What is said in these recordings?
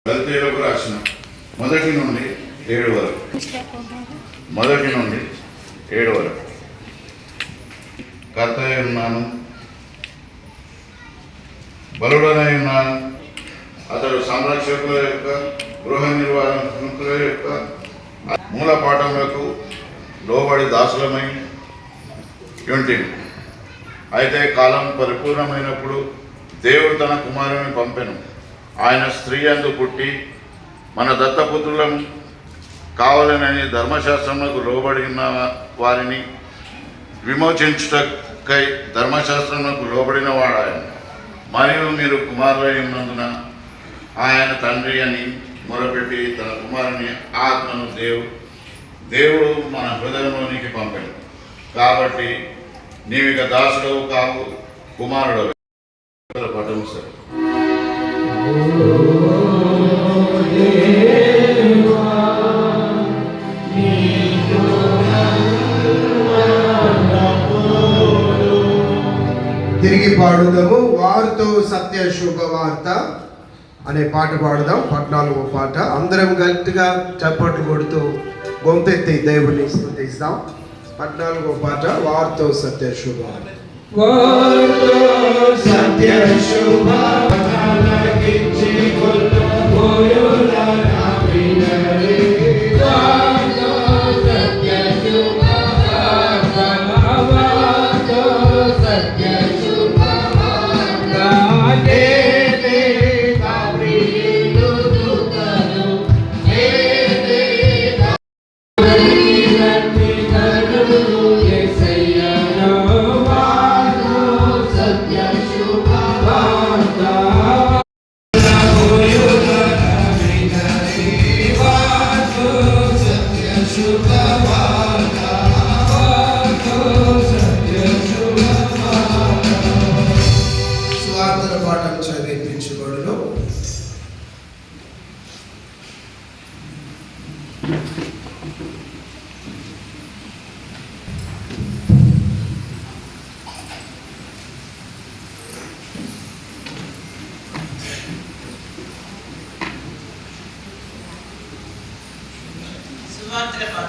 గల్తీలకు రాసిన 1 నుండి 7 వరకు 1 నుండి 7 వరకు. కర్తై ఉన్నాను, బలుడనై ఉన్నాను. అతడు సంరక్షకుల యొక్క గృహ నిర్వాహకుల యొక్క మూల పాఠములకు లోబడి దాసులమై ఉంటిని. అయితే కాలం పరిపూర్ణమైనప్పుడు దేవుడు తన కుమారుని పంపెను. ఆయన స్త్రీ యందు పుట్టి మన దత్తపుత్రులం కావాలనని ధర్మశాస్త్రములకు లోబడిన వారిని విమోచించుటకై ధర్మశాస్త్రములకు లోబడిన వాడు ఆయన. మరియు మీరు కుమారులై ఉన్నందున ఆయన తండ్రి అని మొరపెట్టి తన కుమారుని ఆత్మను దేవుడు మన హృదయంలోనికి పంపాడు. కాబట్టి నీవిక దాసుడవు కావు, కుమారుడవు. పదము సార్. తిరిగి పాడుదాము. వారితో సత్య శుభవార్త అనే పాట పాడుదాం. 14వ పాట. అందరం గట్టిగా చప్పట్లు కొడుతూ గొంతెత్తి దేవుని స్తుతిస్తాం. 14వ పాట. వారితో సత్య శుభవార్త. వారితో సత్య శుభవార్త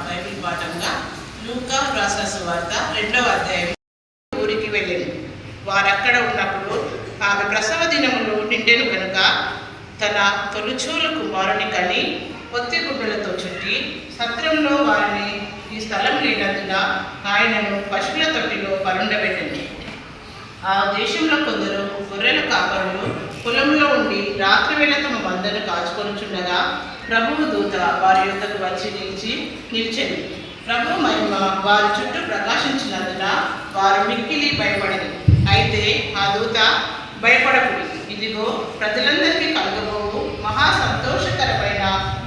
బైబిల్ పాఠంగా లూకా రాసిన సువార్త 2వ అధ్యాయం. ఊరికి వెళ్ళింది. వారక్కడ ఉన్నప్పుడు ఆమె ప్రసవ దినములు నిండెను కనుక తన తొలిచూలు కుమారుని కని పొత్తి గుడ్డలతో చుట్టి సత్రంలో వారిని ఈ స్థలం లేనందున ఆయనను పశువుల తొట్టిలో పరుండబెట్టింది. ఆ దేశంలో కొందరు గొర్రెల కాపరులు పొలంలో ఉండి రాత్రివేళ తమ మందను కాచుకొనుచుండగా ప్రభువు దూత వారి యొద్దకు వచ్చి నిలిచెను. ప్రభు మహిమ వారి చుట్టూ ప్రకాశించినందున వారు మిక్కిలి భయపడింది. అయితే ఆ దూత, భయపడకుడి, ఇదిగో ప్రజలందరికీ కలుగబోవు మహా సంతోషకరమైన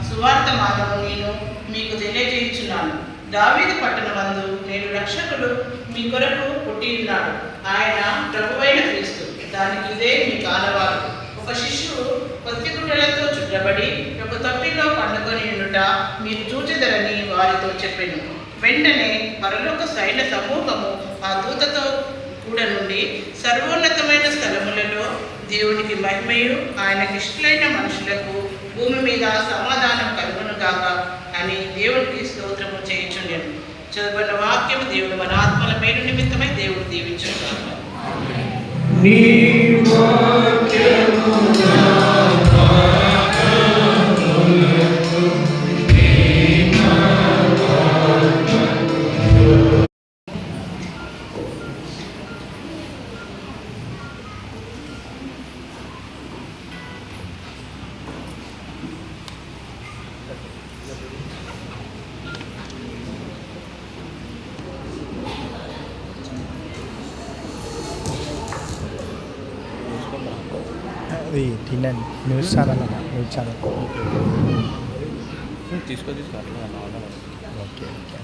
సువార్తమానము నేను మీకు తెలియజేయుచున్నాను. దావీదు పట్టణమందు నేడు రక్షకుడు మీ కొరకు పుట్టి ఉన్నాడు. ఆయన ప్రభువైన క్రీస్తు. దానికి ఇదే మీ కానవారు. ఒక శిశువు పొత్తి గుడ్డలతో చుట్టబడి ఒక తొట్టిలో పండుకొని ఉండుట మీరు చూచెదరని వారితో చెప్పెను. వెంటనే పరలోక సైన్య సమూహము ఆ దూతతో కూడా నుండి సర్వోన్నతమైన స్థలములలో దేవునికి మహిమయు ఆయనకి ఇష్టలైన మనుషులకు భూమి మీద సమాధానం కలుగునుగాక అని దేవునికి స్తోత్రము చేయుచుండెను. చదువుకున్న వాక్యము దేవుడు మన ఆత్మల మేలు నిమిత్తమై దేవుడు దీవించుగాక. అది తినండి. న్యూస్ ఛానల్ న్యూస్ ఛానల్ తీసుకో అట్లా ఓకే ఓకే.